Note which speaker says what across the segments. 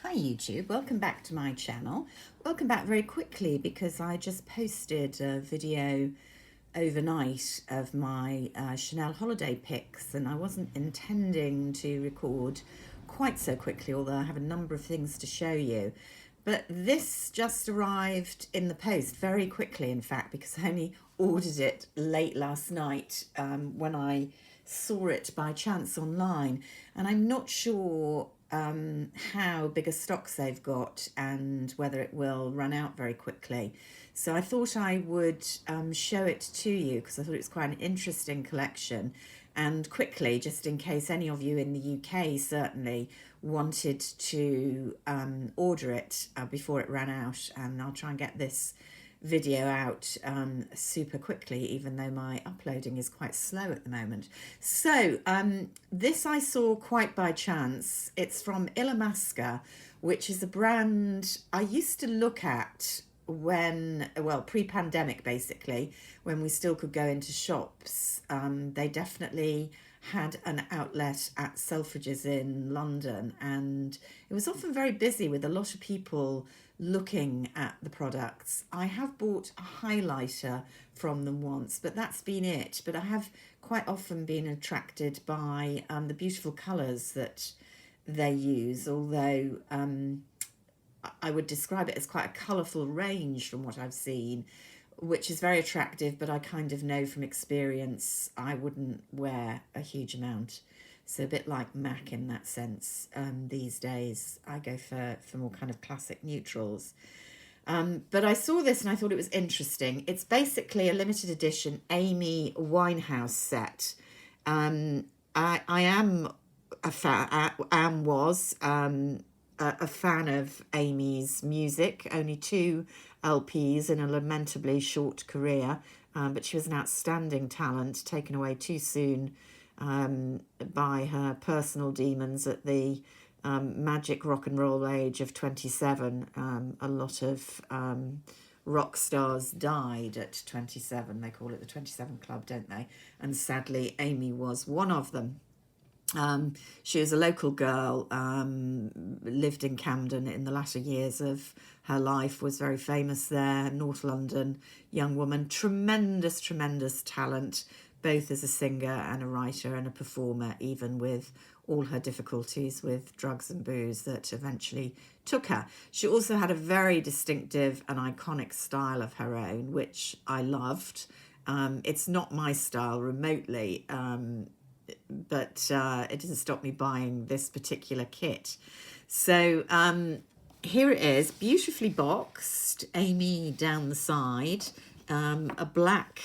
Speaker 1: Hi YouTube, welcome back to my channel. Welcome back very quickly because I just posted a video overnight of my Chanel holiday pics, and I wasn't intending to record quite so quickly, although I have a number of things to show you. But this just arrived in the post very quickly, in fact, because I only ordered it late last night when I saw it by chance online. And I'm not sure how big a stocks they've got and whether it will run out very quickly. So I thought I would show it to you because I thought it was quite an interesting collection. And quickly, just in case any of you in the UK certainly wanted to order it before it ran out, and I'll try and get this video out super quickly, even though my uploading is quite slow at the moment. So this I saw quite by chance. It's from Illamasqua, which is a brand I used to look at when, well, pre-pandemic basically, when we still could go into shops. They definitely had an outlet at Selfridges in London, and it was often very busy with a lot of people looking at the products. I have bought a highlighter from them once, but that's been it. But I have quite often been attracted by the beautiful colours that they use, although I would describe it as quite a colourful range from what I've seen, which is very attractive, but I kind of know from experience I wouldn't wear a huge amount. So a bit like MAC in that sense. These days I go for more kind of classic neutrals. But I saw this and I thought it was interesting. It's basically a limited edition Amy Winehouse set. I am a fan, was a fan of Amy's music, only 2 LPs in a lamentably short career, but she was an outstanding talent, taken away too soon by her personal demons at the magic rock and roll age of 27. A lot of rock stars died at 27. They call it the 27 Club, don't they? And sadly, Amy was one of them. She was a local girl, lived in Camden in the latter years of her life, was very famous there, North London young woman, tremendous talent, both as a singer and a writer and a performer, even with all her difficulties with drugs and booze that eventually took her. She also had a very distinctive and iconic style of her own, which I loved. It's not my style remotely, but it didn't stop me buying this particular kit. So here it is, beautifully boxed, Amy down the side, a black,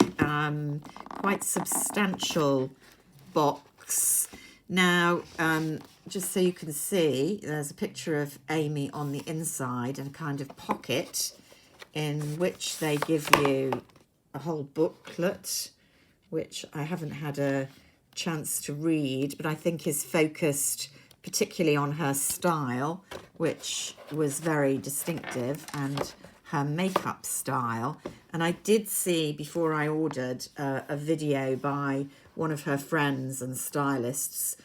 Speaker 1: quite substantial box. Now, just so you can see, there's a picture of Amy on the inside and a kind of pocket in which they give you a whole booklet, which I haven't had a chance to read, but I think is focused particularly on her style, which was very distinctive, and her makeup style. And I did see, before I ordered, a video by one of her friends and stylists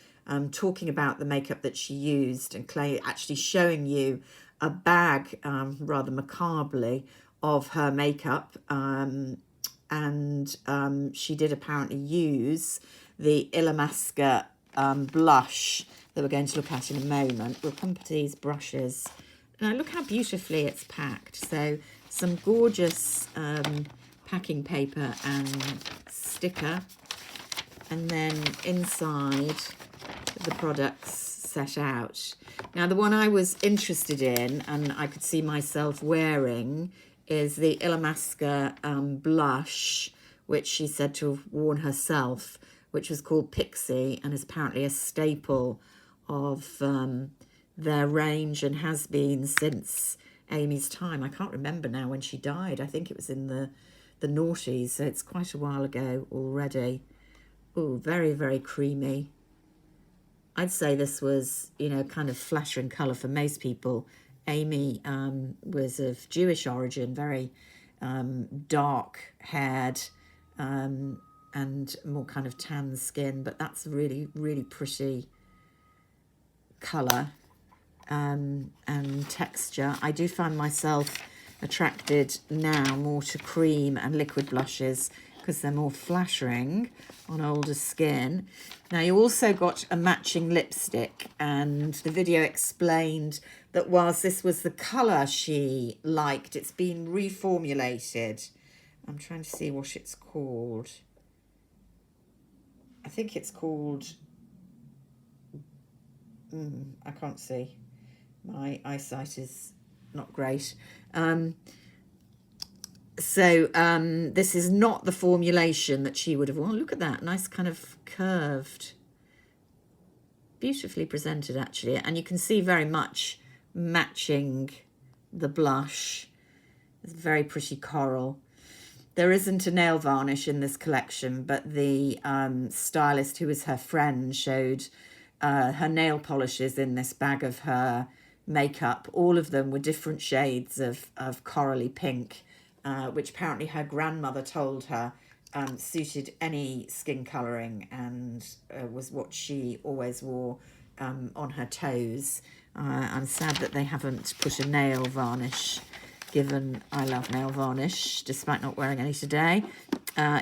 Speaker 1: talking about the makeup that she used, and actually showing you a bag, rather macabrely, of her makeup. And she did apparently use the Illamasqua blush that we're going to look at in a moment. We'll come to these brushes. Now look how beautifully it's packed. So some gorgeous packing paper and sticker. And then inside the products set out. Now the one I was interested in and I could see myself wearing is the Illamasqua blush, which she said to have worn herself, which was called Pixie and is apparently a staple of their range and has been since Amy's time. I can't remember now when she died. I think it was in the noughties, so it's quite a while ago already. Oh, very creamy. I'd say this was, you know, kind of flattering colour for most people. Amy was of Jewish origin, very dark-haired and more kind of tan skin, but that's really pretty colour. and texture. I do find myself attracted now more to cream and liquid blushes because they're more flattering on older skin. Now you also got a matching lipstick, and the video explained that whilst this was the colour she liked, it's been reformulated. I'm trying to see what it's called. I think it's called, I can't see. My eyesight is not great. This is not the formulation that she would have. Oh, look at that. Nice kind of curved. Beautifully presented, actually. And you can see very much matching the blush. It's very pretty coral. There isn't a nail varnish in this collection, but the stylist, who was her friend, showed her nail polishes in this bag of her makeup. All of them were different shades of corally pink, which apparently her grandmother told her suited any skin colouring, and was what she always wore on her toes. I'm sad that they haven't put a nail varnish, given I love nail varnish, despite not wearing any today,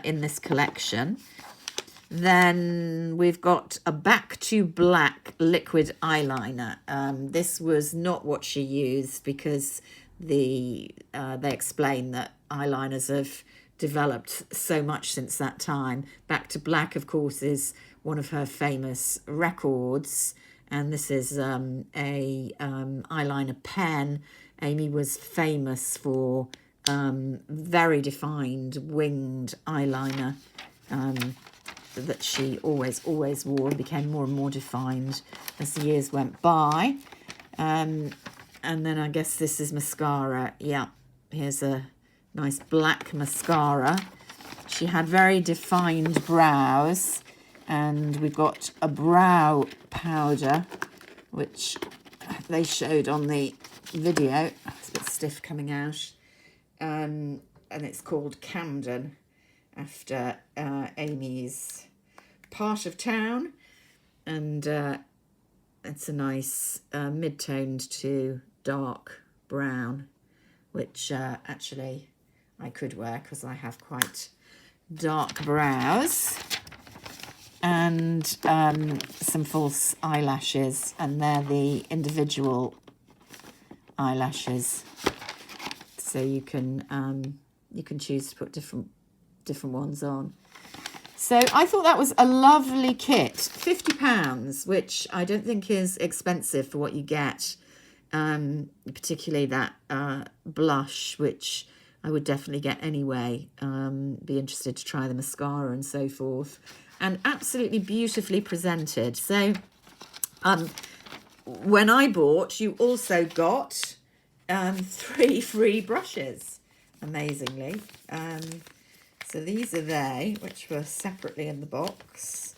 Speaker 1: in this collection. Then we've got a Back to Black liquid eyeliner. This was not what she used because they explain that eyeliners have developed so much since that time. Back to Black, of course, is one of her famous records, and this is a eyeliner pen. Amy was famous for very defined winged eyeliner that she always wore, and became more and more defined as the years went by. And then I guess this is mascara. Yeah, here's a nice black mascara. She had very defined brows, and we've got a brow powder, which they showed on the video. It's a bit stiff coming out. And it's called Camden, after Amy's part of town. And it's a nice mid-toned to dark brown, which actually I could wear because I have quite dark brows. And some false eyelashes, and they're the individual eyelashes, so you can choose to put different ones on. So I thought that was a lovely kit. £50, which I don't think is expensive for what you get, particularly that blush, which I would definitely get anyway. Be interested to try the mascara and so forth. And absolutely beautifully presented. So when I bought, you also got 3 free brushes, amazingly. So these are they, which were separately in the box.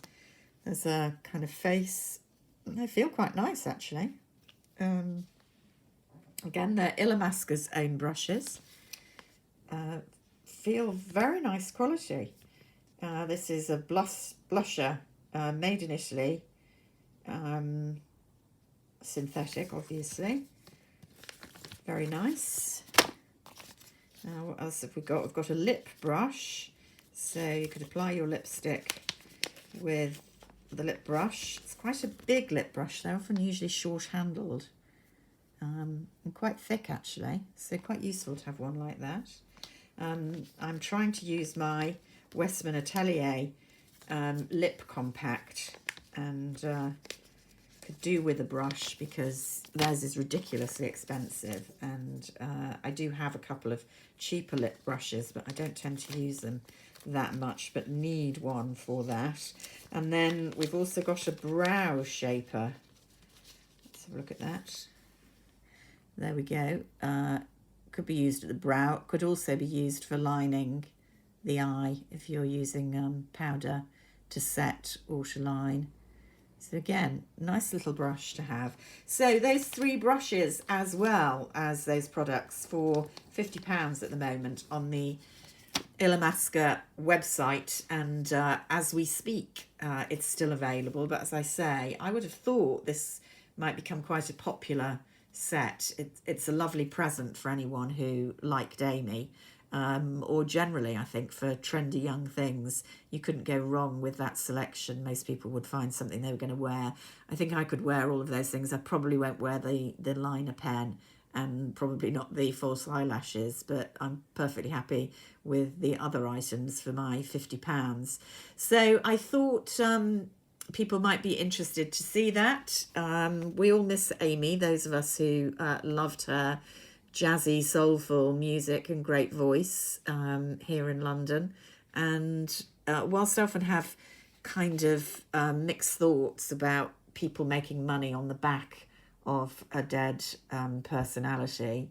Speaker 1: There's a kind of face. They feel quite nice, actually. Again, they're Illamasqua's own brushes. Feel very nice quality. This is a blusher made in Italy. Synthetic, obviously. Very nice. Now, what else have we got? We've got a lip brush. So you could apply your lipstick with the lip brush. It's quite a big lip brush. They're often usually short-handled. And quite thick, actually. So quite useful to have one like that. I'm trying to use my Westman Atelier lip compact, and could do with a brush because theirs is ridiculously expensive, and I do have a couple of cheaper lip brushes, but I don't tend to use them that much, but need one for that. And then we've also got a brow shaper. Let's have a look at that. There we go. Could be used at the brow. Could also be used for lining the eye if you're using powder to set or to line. So again, nice little brush to have. So those 3 brushes, as well as those products, for £50 at the moment on the Illamasqua website, and as we speak it's still available. But as I say, I would have thought this might become quite a popular set. It's a lovely present for anyone who liked Amy, or generally, I think, for trendy young things. You couldn't go wrong with that selection. Most people would find something they were going to wear. I think I could wear all of those things. I probably won't wear the liner pen and probably not the false eyelashes, but I'm perfectly happy with the other items for my £50. So I thought people might be interested to see that. We all miss Amy, those of us who loved her jazzy, soulful music and great voice here in London. And whilst I often have kind of mixed thoughts about people making money on the back of a dead personality,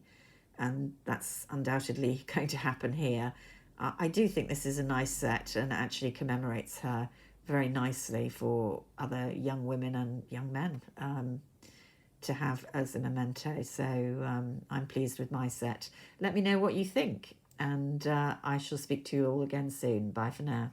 Speaker 1: and that's undoubtedly going to happen here, I do think this is a nice set and actually commemorates her very nicely for other young women and young men to have as a memento. So I'm pleased with my set. Let me know what you think, and I shall speak to you all again soon. Bye for now.